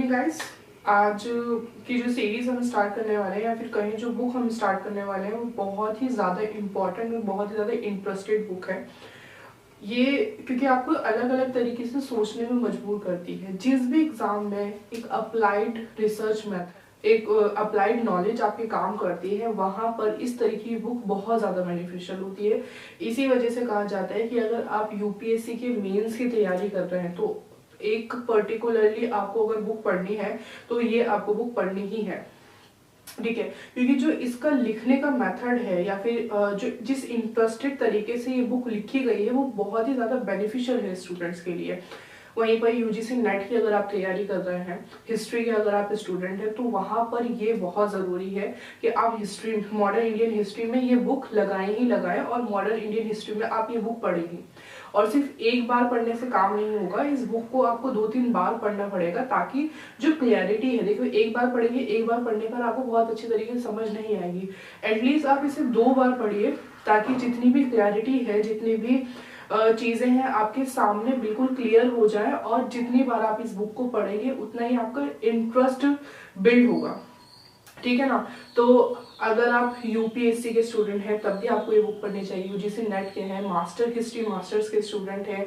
Evening guys. आज की जो सीरीज हम स्टार्ट करने वाले हैं या फिर कहीं जो बुक हम स्टार्ट करने वाले हैं वो बहुत ही ज़्यादा इम्पॉर्टेंट और बहुत ही ज़्यादा इंटरेस्टेड बुक है ये, क्योंकि आपको अलग अलग तरीके से सोचने में मजबूर करती है। जिस भी एग्जाम में एक अप्लाइड रिसर्च मेथड, एक अप्लाइड नॉलेज आपके काम करती है, वहाँ पर इस तरीके की बुक बहुत ज़्यादा बेनिफिशियल होती है। इसी वजह से कहा जाता है कि अगर आप यूपीएससी के मेंस की तैयारी कर रहे हैं तो एक पर्टिकुलरली आपको अगर बुक पढ़नी है तो ये आपको बुक पढ़नी ही है, ठीक है। क्योंकि जो इसका लिखने का मेथड है या फिर जो जिस इंटरेस्टेड तरीके से ये बुक लिखी गई है वो बहुत ही ज़्यादा बेनिफिशियल है स्टूडेंट्स के लिए। वहीं पर यूजीसी नेट की अगर आप तैयारी कर रहे हैं, हिस्ट्री के अगर आप स्टूडेंट हैं, तो वहाँ पर ये बहुत ज़रूरी है कि आप हिस्ट्री, मॉडर्न इंडियन हिस्ट्री में ये बुक लगाएं ही लगाएं और मॉडर्न इंडियन हिस्ट्री में आप ये बुक पढ़ेंगे। और सिर्फ एक बार पढ़ने से काम नहीं होगा, इस बुक को आपको 2-3 बार पढ़ना पड़ेगा ताकि जो क्लियरिटी है, देखो एक बार पढ़ेंगे, एक बार पढ़ने पर आपको बहुत अच्छी तरीके से समझ नहीं आएगी। एटलीस्ट आप इसे 2 बार पढ़िए ताकि जितनी भी क्लियरिटी है, जितनी भी चीजें हैं आपके सामने बिल्कुल क्लियर हो जाए, और जितनी बार आप इस बुक को पढ़ेंगे उतना ही आपका इंटरेस्ट बिल्ड होगा, ठीक है ना। तो अगर आप यूपीएससी के स्टूडेंट हैं तब भी आपको ये बुक पढ़नी चाहिए। यूजीसी नेट के हैं, मास्टर हिस्ट्री मास्टर्स के स्टूडेंट हैं,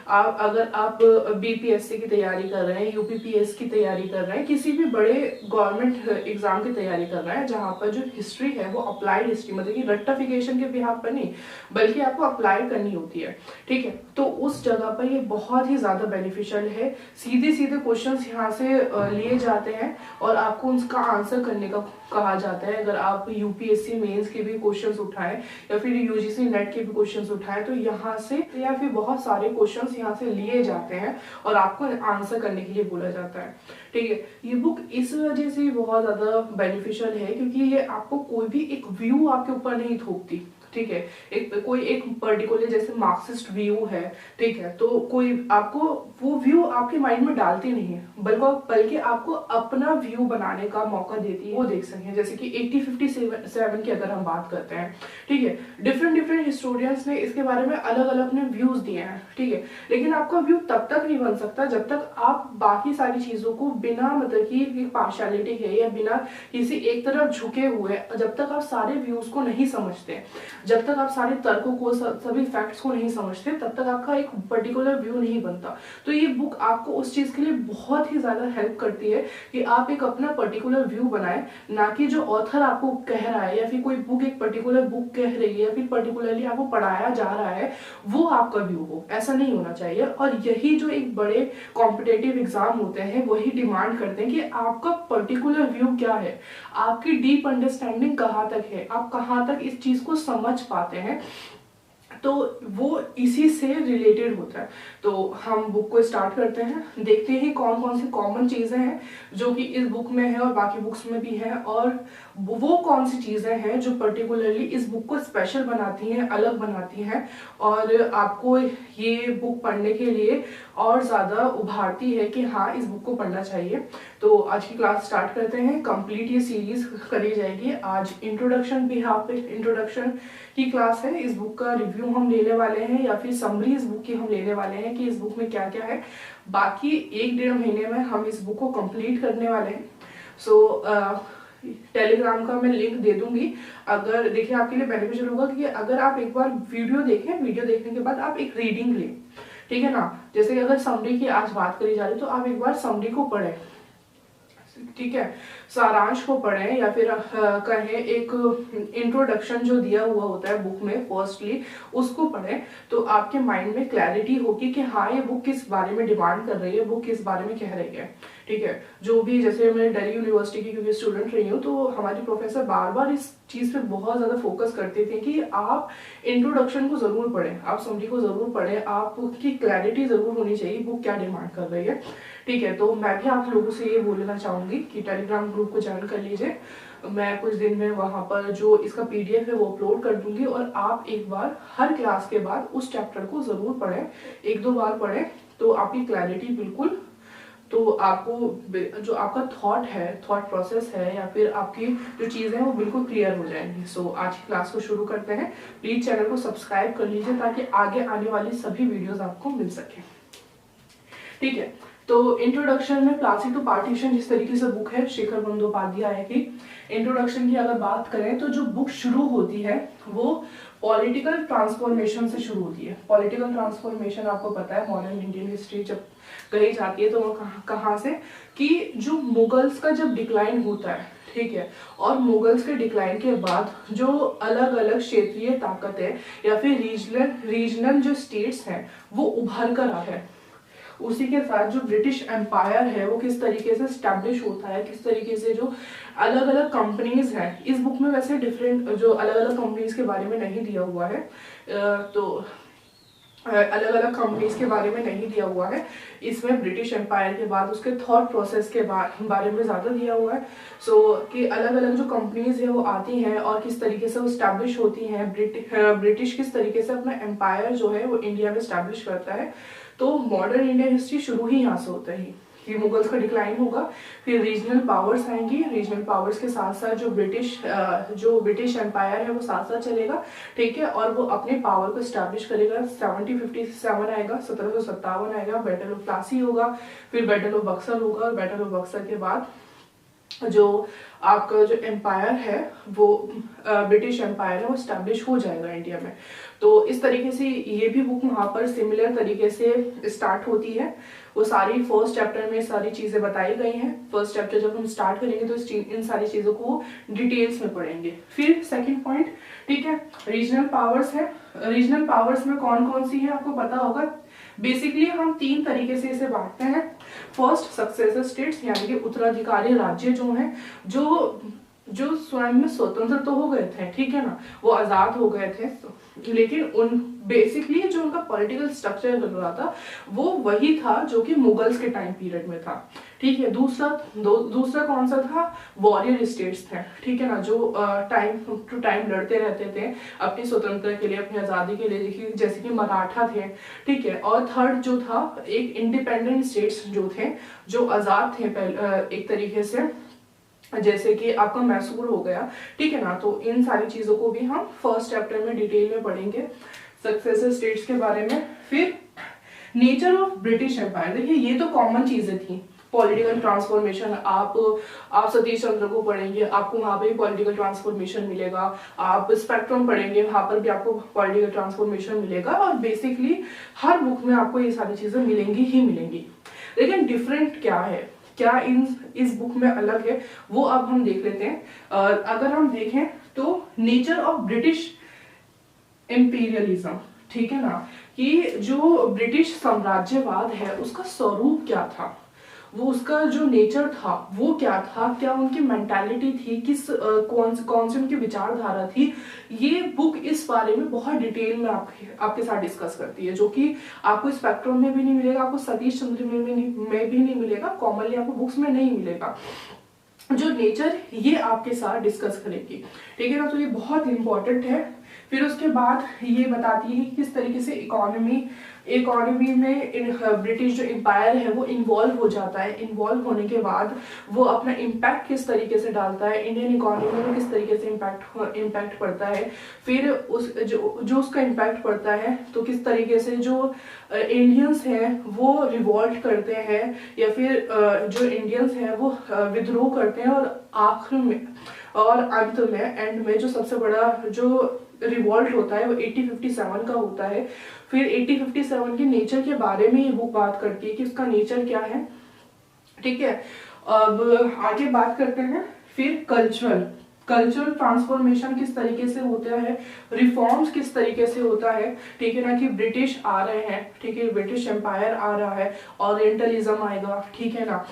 अगर आप बीपीएससी की तैयारी कर रहे हैं, यूपीपीएस की तैयारी कर रहे हैं, किसी भी बड़े गवर्नमेंट एग्जाम की तैयारी कर रहे हैं जहाँ पर जो हिस्ट्री है वो अप्लाइड हिस्ट्री, मतलब कि रट्टाफिकेशन के बिहाफ पर नहीं बल्कि आपको अप्लाई करनी होती है, ठीक है। तो उस जगह पर ये बहुत ही ज्यादा बेनिफिशियल है। सीधे सीधे क्वेश्चंस यहाँ से लिए जाते हैं और आपको उसका आंसर करने का कहा जाता है। अगर आप यूपीएससी मेंस के भी क्वेश्चंस उठाएं या फिर यूजीसी नेट के भी क्वेश्चंस उठाएं तो यहाँ से या फिर बहुत सारे क्वेश्चंस यहाँ से लिए जाते हैं और आपको आंसर करने के लिए बोला जाता है, ठीक है। ये बुक इस वजह से बहुत ज्यादा बेनिफिशियल है क्योंकि ये आपको कोई भी एक व्यू आपके ऊपर नहीं थोपती, ठीक है। कोई एक पर्टिकुलर जैसे मार्क्सिस्ट व्यू है, ठीक है, तो कोई आपको वो व्यू आपके माइंड में डालती नहीं है, बल्कि आपको अपना व्यू बनाने का मौका देती है। वो देख सकें जैसे कि 1857 की अगर हम बात करते हैं, ठीक है, डिफरेंट हिस्टोरियंस ने इसके बारे में अलग अलग अपने व्यूज दिए हैं, ठीक है। लेकिन आपका व्यू तब तक नहीं बन सकता जब तक आप बाकी सारी चीजों को बिना मतलब की पार्शियलिटी है या बिना किसी एक तरफ झुके हुए, जब तक आप सारे व्यूज को नहीं समझते, जब तक आप सारे तर्कों को, सभी फैक्ट्स को नहीं समझते, तब तक आपका एक पर्टिकुलर व्यू नहीं बनता। तो ये बुक आपको उस चीज के लिए बहुत ही ज्यादा हेल्प करती है कि आप एक अपना पर्टिकुलर व्यू बनाएं, ना कि जो ऑथर आपको कह रहा है या फिर कोई बुक एक पर्टिकुलर बुक कह रही है या फिर पर्टिकुलरली आपको पढ़ाया जा रहा है वो आपका व्यू हो। ऐसा नहीं होना चाहिए। और यही जो एक बड़े कॉम्पिटेटिव एग्जाम होते हैं वही डिमांड करते हैं कि आपका पर्टिकुलर व्यू क्या है, आपकी डीप अंडरस्टैंडिंग कहाँ तक है, आप कहाँ तक इस चीज को समझ पाते हैं। तो वो इसी से रिलेटेड होता है। तो हम बुक को स्टार्ट करते हैं, देखते हैं कौन कौन सी कॉमन चीजें हैं जो कि इस बुक में है और बाकी बुक्स में भी है, और वो कौन सी चीजें हैं जो पर्टिकुलरली इस बुक को स्पेशल बनाती हैं, अलग बनाती हैं और आपको ये बुक पढ़ने के लिए और ज्यादा उभारती है कि हाँ इस बुक को पढ़ना चाहिए। तो आज की क्लास स्टार्ट करते हैं। कंप्लीट ये सीरीज करी जाएगी। आज इंट्रोडक्शन भी, यहाँ पे इंट्रोडक्शन की क्लास है। इस बुक का रिव्यू हम लेने वाले हैं या फिर समरी इस बुक की हम लेने वाले हैं कि इस बुक में क्या क्या है। बाकी 1-1.5 महीने में हम इस बुक को कंप्लीट करने वाले हैं। सो टेलीग्राम का मैं लिंक दे दूंगी। अगर देखिए आपके लिए बेनिफिशियल होगा कि अगर आप एक बार वीडियो देखें, वीडियो देखने के बाद आप एक रीडिंग लें, ठीक है ना। जैसे अगर समरी की आज बात करी जा रही है तो आप एक बार समरी को पढ़ें, ठीक है, सारांश को पढ़ें या फिर कहें एक इंट्रोडक्शन जो दिया हुआ होता है बुक में फर्स्टली उसको पढ़ें, तो आपके माइंड में क्लैरिटी होगी कि हाँ ये बुक किस बारे में डिमांड कर रही है, बुक किस बारे में कह रही है, ठीक है। जो भी, जैसे मैं दिल्ली यूनिवर्सिटी की क्योंकि स्टूडेंट रही हूँ तो हमारी प्रोफेसर बार बार इस चीज पे बहुत ज्यादा फोकस करते थे कि आप इंट्रोडक्शन को जरूर पढ़ें, आप समरी को जरूर पढ़ें, आपकी क्लैरिटी जरूर होनी चाहिए बुक क्या डिमांड कर रही है, ठीक है। तो मैं भी आप लोगों से ये बोलना चाहूंगी कि टेलीग्राम ग्रुप को ज्वाइन कर लीजिए। मैं कुछ दिन में वहां पर जो इसका पीडीएफ है वो अपलोड कर दूंगी और आप एक बार हर क्लास के बाद उस चैप्टर को जरूर पढ़ें, 1-2 बार पढ़ें तो आपकी क्लैरिटी बिल्कुल, तो आपको जो आपका थॉट है, थॉट प्रोसेस है या फिर आपकी जो चीजें हैं वो बिल्कुल क्लियर हो जाएंगी। सो आज की क्लास को शुरू करते हैं। प्लीज चैनल को सब्सक्राइब कर लीजिए ताकि आगे आने वाली सभी वीडियोस आपको मिल सके, ठीक है। तो इंट्रोडक्शन में प्लासी टू पार्टीशन जिस तरीके से बुक है शेखर बंदोपाध्याय की, इंट्रोडक्शन की अगर बात करें तो जो बुक शुरू होती है वो पॉलिटिकल ट्रांसफॉर्मेशन से शुरू होती है। पॉलिटिकल ट्रांसफॉर्मेशन आपको पता है मॉडर्न इंडियन हिस्ट्री जब कही जाती है तो वो कहाँ से, कि जो मुगल्स का जब डिक्लाइन होता है, ठीक है, और मुगल्स के डिक्लाइन के बाद जो अलग अलग क्षेत्रीय ताकत है या फिर रीजनल जो स्टेट्स हैं वो उभर कर आ है, उसी के साथ जो ब्रिटिश एम्पायर है वो किस तरीके से स्टैब्लिश होता है, किस तरीके से जो अलग अलग कंपनीज हैं। इस बुक में वैसे डिफरेंट जो अलग अलग कंपनीज के बारे में नहीं दिया हुआ है, तो अलग अलग कंपनीज के बारे में नहीं दिया हुआ है, इसमें ब्रिटिश एम्पायर के बाद उसके थॉट प्रोसेस के बारे में ज़्यादा दिया हुआ है। कि अलग अलग जो कंपनीज है वो आती हैं और किस तरीके से वो स्टैब्लिश होती हैं, ब्रिटिश किस तरीके से अपना एम्पायर जो है वो इंडिया में स्टैब्लिश करता है। तो मॉडर्न इंडियन हिस्ट्री शुरू ही यहाँ से होता है कि मुगल्स का डिक्लाइन होगा, फिर रीजनल पावर्स आएंगी, रीजनल पावर्स के साथ साथ जो ब्रिटिश एम्पायर है वो साथ साथ चलेगा, ठीक है, और वो अपने पावर को स्टैब्लिश करेगा। 1757 आएगा, 1757 आएगा, बैटल ऑफ प्लासी होगा, फिर बैटल ऑफ बक्सर होगा, और बैटल ऑफ बक्सर के बाद जो आपका जो एम्पायर है वो ब्रिटिश एम्पायर है वो स्टैब्लिश हो जाएगा इंडिया में। तो इस तरीके से ये भी बुक वहाँ पर सिमिलर तरीके से स्टार्ट होती है। वो सारी फर्स्ट चैप्टर में सारी चीज़ें बताई गई हैं। फर्स्ट चैप्टर जब हम स्टार्ट करेंगे तो इन सारी चीज़ों को डिटेल्स में पढ़ेंगे। फिर सेकंड पॉइंट, ठीक है, रीजनल पावर्स है। रीजनल पावर्स में कौन कौन सी है आपको पता होगा। बेसिकली हम 3 तरीके से इसे बांटते हैं। फर्स्ट, सक्सेसर स्टेट्स यानी कि उत्तराधिकारी राज्य जो हैं, जो स्वयं में स्वतंत्र तो हो गए थे, ठीक है ना, वो आजाद हो गए थे, लेकिन उन बेसिकली जो उनका पॉलिटिकल स्ट्रक्चर चल रहा था वो वही था जो कि मुगल्स के टाइम पीरियड में था, ठीक है। दूसरा कौन सा था, वॉरियर स्टेट्स थे, ठीक है ना, जो टाइम टू टाइम लड़ते रहते थे अपनी स्वतंत्रता के लिए, अपनी आज़ादी के लिए, जैसे कि मराठा थे, ठीक है। और थर्ड जो था एक इंडिपेंडेंट स्टेट्स जो थे, जो आज़ाद थे एक तरीके से, जैसे कि आपका मैसूर हो गया, ठीक है ना। तो इन सारी चीजों को भी हम फर्स्ट चैप्टर में डिटेल में पढ़ेंगे, सक्सेसर स्टेट्स के बारे में। फिर नेचर ऑफ ब्रिटिश एम्पायर, देखिए ये तो कॉमन चीजें थी। पॉलिटिकल ट्रांसफॉर्मेशन आप सतीश चंद्र को पढ़ेंगे, आपको वहां पे भी पॉलिटिकल ट्रांसफॉर्मेशन मिलेगा। आप स्पेक्ट्रम पढ़ेंगे, वहां पर भी आपको पॉलिटिकल ट्रांसफॉर्मेशन मिलेगा। और बेसिकली हर बुक में आपको ये सारी चीजें मिलेंगी ही मिलेंगी। लेकिन डिफरेंट क्या है, क्या इस बुक में अलग है, वो अब हम देख लेते हैं। अगर हम देखें तो नेचर ऑफ ब्रिटिश इंपीरियलिज्म, ठीक है ना, कि जो ब्रिटिश साम्राज्यवाद है उसका स्वरूप क्या था, वो उसका जो नेचर था वो क्या था, क्या उनकी मेंटालिटी थी, कौन सी उनकी विचारधारा थी। ये बुक इस बारे में बहुत डिटेल में आपके साथ डिस्कस करती है, जो कि आपको स्पेक्ट्रम में भी नहीं मिलेगा, आपको सतीश चंद्र में भी नहीं मिलेगा, कॉमनली आपको बुक्स में नहीं मिलेगा। जो नेचर ये आपके साथ डिस्कस करेगी, ठीक है ना। तो ये बहुत इंपॉर्टेंट है। फिर उसके बाद ये बताती है कि किस तरीके से इकोनॉमी में ब्रिटिश जो एम्पायर है वो इन्वॉल्व हो जाता है। इन्वॉल्व होने के बाद वो अपना इम्पैक्ट किस तरीके से डालता है, इंडियन इकोनॉमी में किस तरीके से इम्पैक्ट पड़ता है। फिर जो उसका इम्पैक्ट पड़ता है तो किस तरीके से जो इंडियंस हैं वो रिवॉल्ट करते हैं, या फिर जो इंडियंस हैं वो विद्रोह करते हैं, और आखिर में और अंत में एंड में जो सबसे बड़ा जो रिवॉल्ट होता है वो 1857 का होता है। फिर 1857 के नेचर के बारे में ये बुक बात करती है कि उसका नेचर क्या है, ठीक है। अब आगे बात करते हैं। फिर कल्चरल ट्रांसफॉर्मेशन किस तरीके से होता है, रिफॉर्म्स किस तरीके से होता है, ठीक है ना, कि ब्रिटिश आ रहे हैं, ठीक है, ब्रिटिश एम्पायर आ रहा है, ओरिएंटलिज्म आएगा, ठीक है ना,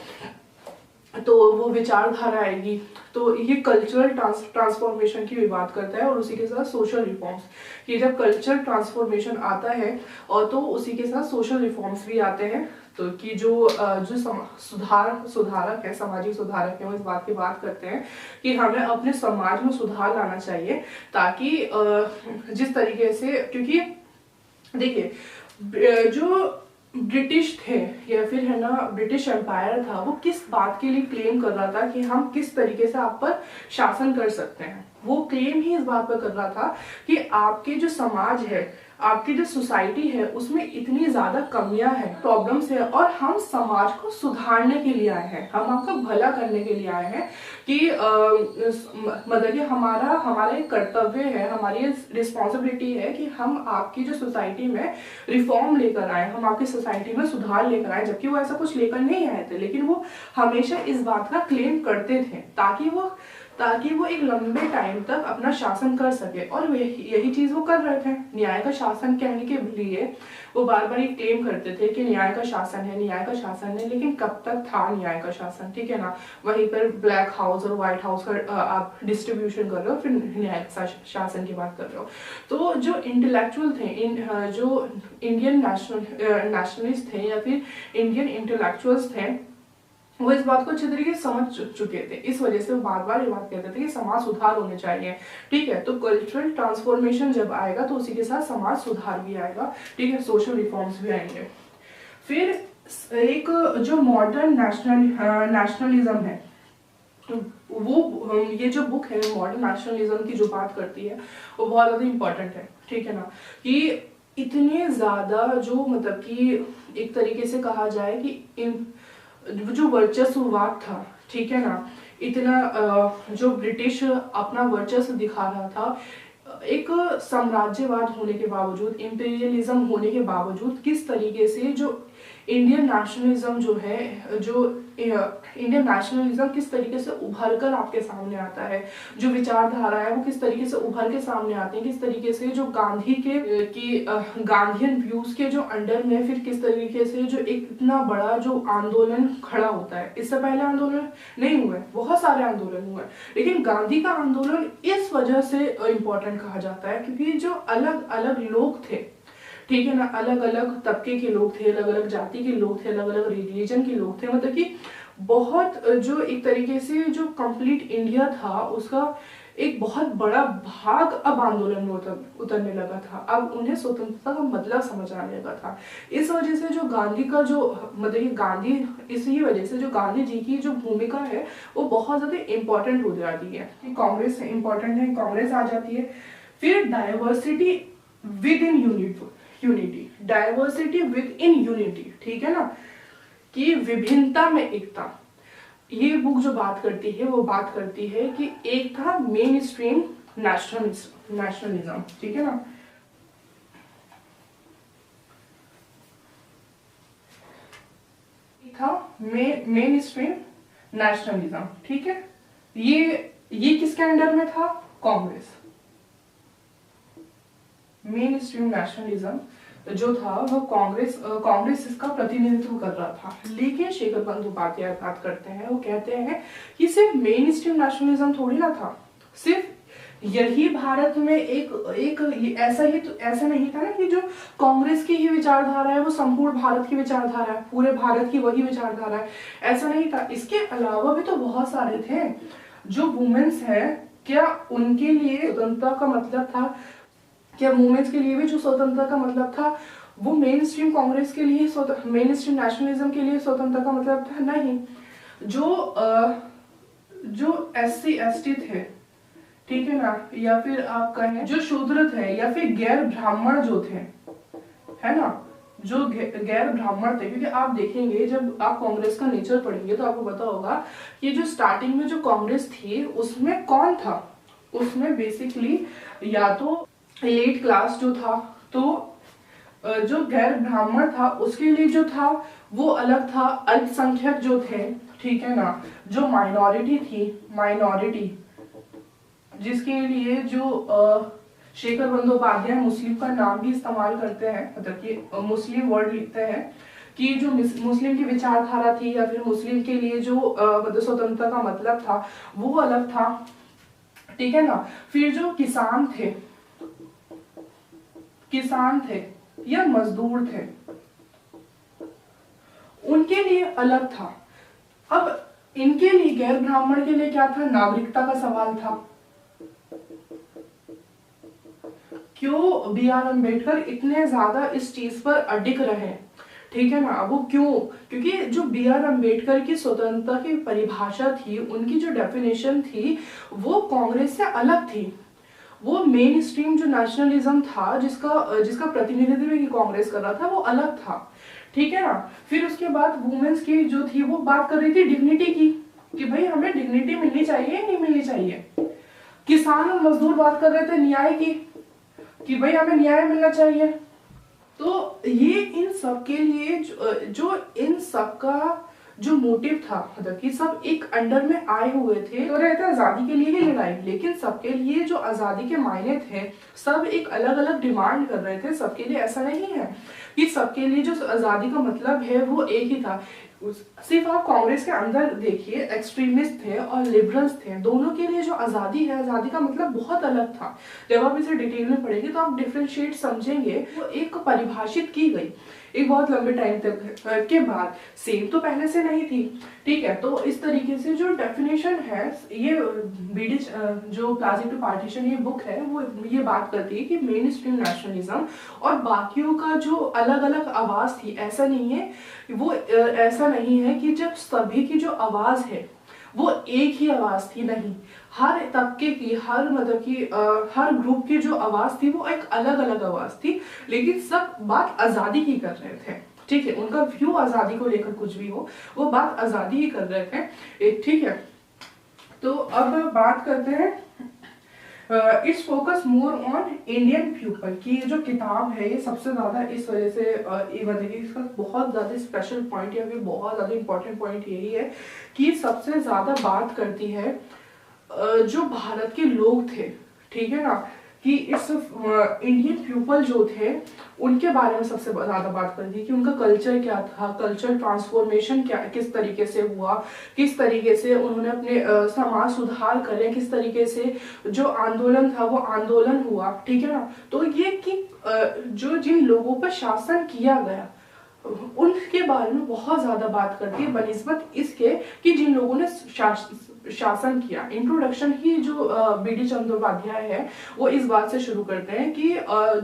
तो वो विचारधारा आएगी। तो ये कल्चरल ट्रांसफॉर्मेशन की भी बात करता है, और उसी के साथ सोशल रिफॉर्म्स, कि जब कल्चरल ट्रांसफॉर्मेशन आता है और तो उसी के साथ सोशल रिफॉर्म्स भी आते हैं। तो कि जो सुधारक है, सामाजिक सुधारक है, वो इस बात की बात करते हैं कि हमें अपने समाज में सुधार लाना चाहिए, ताकि जिस तरीके से, क्योंकि देखिए जो ब्रिटिश थे या फिर है ना ब्रिटिश एम्पायर था, वो किस बात के लिए क्लेम कर रहा था कि हम किस तरीके से आप पर शासन कर सकते हैं। वो क्लेम ही इस बात पर कर रहा था कि आपके जो समाज है, आपकी जो सोसाइटी है उसमें इतनी ज्यादा कमियां हैं, प्रॉब्लम्स है, और हम समाज को सुधारने के लिए आए हैं, हम आपका भला करने के लिए आए हैं कि मतलब कि हमारा एक कर्तव्य है, हमारी रिस्पॉन्सिबिलिटी है कि हम आपकी जो सोसाइटी में रिफॉर्म लेकर आए, हम आपकी सोसाइटी में सुधार लेकर आए। जबकि वो ऐसा कुछ लेकर नहीं आए थे, लेकिन वो हमेशा इस बात का क्लेम करते थे ताकि वो एक लंबे टाइम तक अपना शासन कर सके, और यही चीज वो कर रहे थे। न्याय का शासन कहने के लिए वो बार बार ये क्लेम करते थे कि न्याय का शासन है, न्याय का शासन है, लेकिन कब तक था न्याय का शासन, ठीक है ना। वहीं पर ब्लैक हाउस और व्हाइट हाउस का आप डिस्ट्रीब्यूशन कर रहे हो, फिर न्याय शासन की बात कर रहे हो। तो जो इंटेलेक्चुअल थे, जो इंडियन नेशनलिस्ट थे या फिर इंडियन इंटेलेक्चुअल्स थे, वो इस बात को अच्छे तरीके से समझ चुके थे। इस वजह से वो बार बार ये बात कहते थे कि समाज सुधार होने चाहिए, ठीक है। तो कल्चरल ट्रांसफॉर्मेशन जब आएगा तो उसी के साथ समाज सुधार भी आएगा, ठीक है, सोशल रिफॉर्म्स भी आएंगे। फिर एक जो मॉडर्न नेशनलिज्म है, वो ये जो बुक है मॉडर्न नेशनलिज्म की जो बात करती है वो बहुत ज्यादा इंपॉर्टेंट है, ठीक है ना। कि इतने ज्यादा जो मतलब कि एक तरीके से कहा जाए कि जो वर्चस्ववाद था, ठीक है ना, इतना जो ब्रिटिश अपना वर्चस्व दिखा रहा था, एक साम्राज्यवाद होने के बावजूद, इंपीरियलिज्म होने के बावजूद, किस तरीके से जो इंडियन नेशनलिज्म जो है, जो इंडियन नेशनलिज्म किस तरीके से उभर कर आपके सामने आता है, जो विचारधारा है वो किस तरीके से उभर के सामने आती है, किस तरीके से जो गांधी की गांधीयन व्यूज के जो अंडर में फिर किस तरीके से जो एक इतना बड़ा जो आंदोलन खड़ा होता है। इससे पहले आंदोलन नहीं हुए, बहुत सारे आंदोलन हुए, लेकिन गांधी का आंदोलन इस वजह से इम्पोर्टेंट कहा जाता है क्योंकि जो अलग अलग लोग थे, ठीक है ना, अलग अलग तबके के लोग थे, अलग अलग जाति के लोग थे, अलग अलग रिलीजन के लोग थे, मतलब कि बहुत जो एक तरीके से जो कंप्लीट इंडिया था उसका एक बहुत बड़ा भाग अब आंदोलन में उतरने लगा था। अब उन्हें स्वतंत्रता का मतलब समझ आने लगा था। इस वजह से जो गांधी का जो मतलब इसी वजह से जो गांधी जी की जो भूमिका है वो बहुत ज्यादा इंपॉर्टेंट हो जाती है। कांग्रेस इंपॉर्टेंट है, कांग्रेस आ जाती है। फिर diversity with in unity, diversity with in unity, ठीक है ना, कि विभिन्नता में एकता। ये बुक जो बात करती है वो बात करती है कि एक था मेन स्ट्रीम नेशनलिज्म, ठीक है ना, था मेन स्ट्रीम नेशनलिज्म, ठीक है। ये किसके अंडर में था? कांग्रेस। मेन स्ट्रीम नेशनलिज्म जो था वो कांग्रेस इसका प्रतिनिधित्व कर रहा था। लेकिन शेखर बंदोपाध्याय बात करते हैं, वो कहते हैं कि सिर्फ मेन स्ट्रीम नेशनलिज्म थोड़ी ना था, सिर्फ यही भारत में एक ऐसा नहीं था ना कि जो कांग्रेस की ही विचारधारा है वो संपूर्ण भारत की विचारधारा है, पूरे भारत की वही विचारधारा है, ऐसा नहीं था। इसके अलावा भी तो बहुत सारे थे। जो वुमेन्स है, क्या उनके लिए स्वतंत्रता का मतलब था? क्या वुमेन्स के लिए भी जो स्वतंत्रता का मतलब था वो मेन स्ट्रीम कांग्रेस के लिए, मेन स्ट्रीम नेशनलिज्म के लिए स्वतंत्रता का मतलब था? नहीं। जो SC ST थे, ठीक है ना, या फिर आप कहें जो शूद्र थे या फिर गैर ब्राह्मण जो थे, है ना, जो गैर ब्राह्मण थे, क्योंकि आप देखेंगे जब आप कांग्रेस का नेचर पढ़ेंगे तो आपको पता होगा कि जो स्टार्टिंग में जो कांग्रेस थी उसमें कौन था? उसमें बेसिकली या तो एलीट क्लास जो था, तो जो गैर ब्राह्मण था उसके लिए जो था वो अलग था, अल्पसंख्यक जो थे, ठीक है ना, जो माइनॉरिटी थी, माइनॉरिटी जिसके लिए जो शेखर बंदोपाध्याय मुस्लिम का नाम भी इस्तेमाल करते हैं, मतलब कि मुस्लिम वर्ड लिखते हैं कि जो मुस्लिम की विचारधारा थी या फिर मुस्लिम के लिए जो मतलब स्वतंत्रता का मतलब था वो अलग था, ठीक है ना। फिर जो किसान थे या मजदूर थे उनके लिए अलग था। अब इनके लिए, गैर ब्राह्मण के लिए क्या था? नागरिकता का सवाल था। क्यों BR अम्बेडकर इतने ज्यादा इस चीज पर अडिग रहे, ठीक है ना, वो क्यों? क्योंकि जो BR अम्बेडकर की स्वतंत्रता की परिभाषा थी, उनकी जो डेफिनेशन थी वो कांग्रेस से अलग थी। वो मेन स्ट्रीम जो नेशनलिज्म था, जिसका प्रतिनिधित्व भी कांग्रेस कर रहा था, वो अलग था, ठीक है ना। फिर उसके बाद वुमेन्स की जो थी वो बात कर रही थी डिग्निटी की, कि भाई हमें डिग्निटी मिलनी चाहिए, नहीं मिलनी चाहिए। किसान और मजदूर बात कर रहे थे न्याय की, कि भाई हमें न्याय मिलना चाहिए। तो ये इन सब के लिए जो इन सब का जो मोटिव था, मतलब कि सब एक अंडर में आए हुए थे, तो रहता आजादी के लिए ही लड़ाई, लेकिन सबके लिए जो आजादी के मायने थे, सब एक अलग अलग डिमांड कर रहे थे। सबके लिए ऐसा नहीं है कि सबके लिए जो आजादी का मतलब है वो एक ही था। सिर्फ आप कांग्रेस के अंदर देखिए, एक्सट्रीमिस्ट थे और लिबरल्स थे, दोनों के लिए जो आजादी है, आजादी का मतलब बहुत अलग था। जब आप इसे डिटेल में पढ़ेंगे तो आप डिफरेंशिएट समझेंगे। वो एक परिभाषित की गई एक बहुत लंबे टाइम तक के बाद, सेम तो पहले से नहीं थी, ठीक है। तो इस तरीके से जो डेफिनेशन है, ये बीडी जो प्लाजिंग टू पार्टीशन ये बुक है, वो ये बात करती है कि मेन स्ट्रीम नेशनलिज्म और बाकियों का जो अलग अलग आवाज थी, ऐसा नहीं है, वो ऐसा नहीं है कि जब सभी की जो आवाज है वो एक ही आवाज थी, नहीं। हर तबके की, हर मतलब की हर ग्रुप की जो आवाज थी वो एक अलग अलग आवाज थी, लेकिन सब बात आजादी की कर रहे थे, ठीक है। उनका व्यू आजादी को लेकर कुछ भी हो, वो बात आजादी ही कर रहे थे, ठीक है। तो अब बात करते हैं it's focus more on Indian people की। ये जो किताब है ये सबसे ज्यादा इस वजह से ये मतलब कि इसका बहुत ज्यादा स्पेशल पॉइंट या फिर बहुत ज्यादा इंपॉर्टेंट पॉइंट यही है कि सबसे ज्यादा बात करती है जो भारत के लोग थे, ठीक है ना, कि इस इंडियन पीपल जो थे उनके बारे में सबसे ज्यादा बात करती है कि उनका कल्चर क्या था, कल्चर ट्रांसफॉर्मेशन क्या, किस तरीके से हुआ, किस तरीके से उन्होंने अपने समाज सुधार करे, किस तरीके से जो आंदोलन था वो आंदोलन हुआ, ठीक है ना। तो ये कि जो जिन लोगों पर शासन किया गया उनके बारे में बहुत ज्यादा बात करती है, बनिस्बत इसके कि जिन लोगों ने शासन किया। इंट्रोडक्शन ही जो बीडी चंद्रोपाध्याय है वो इस बात से शुरू करते हैं कि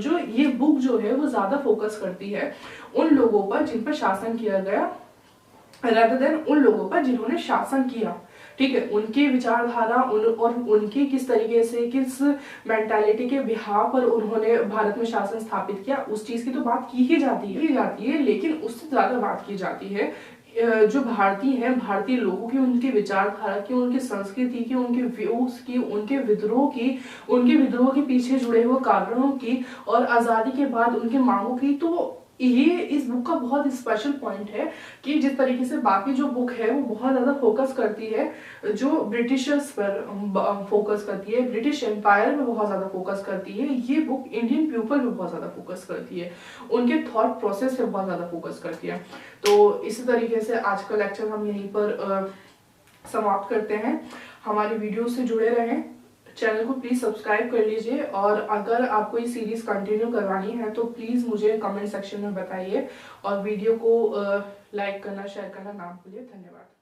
जो ये बुक जो है वो ज्यादा फोकस करती है उन लोगों पर जिन पर शासन किया गया, rather देन उन लोगों पर जिन्होंने शासन किया, ठीक है। उनकी विचारधारा और उनकी किस तरीके से, किस मेंटालिटी के बिहार पर उन्होंने भारत में शासन स्थापित किया, उस चीज की तो बात की ही जाती है, लेकिन उससे ज्यादा बात की जाती है जो भारतीय हैं, भारतीय लोगों की, उनकी विचारधारा की, उनकी संस्कृति की, उनके व्यूज की, उनके विद्रोह के पीछे जुड़े हुए कारणों की और आजादी के बाद उनके मांगों की। तो ये इस बुक का बहुत स्पेशल पॉइंट है कि जिस तरीके से बाकी जो बुक है वो बहुत ज्यादा फोकस करती है जो ब्रिटिशर्स पर फोकस करती है, ब्रिटिश एम्पायर में बहुत ज्यादा फोकस करती है, ये बुक इंडियन पीपल में बहुत ज्यादा फोकस करती है, उनके थॉट प्रोसेस पे बहुत ज्यादा फोकस करती है। तो इसी तरीके से आज का लेक्चर हम यहीं पर समाप्त करते हैं। हमारी वीडियो से जुड़े रहें, चैनल को प्लीज सब्सक्राइब कर लीजिए, और अगर आपको ये सीरीज कंटिन्यू करवानी है तो प्लीज मुझे कमेंट सेक्शन में बताइए, और वीडियो को लाइक करना, शेयर करना ना भूलिए। धन्यवाद।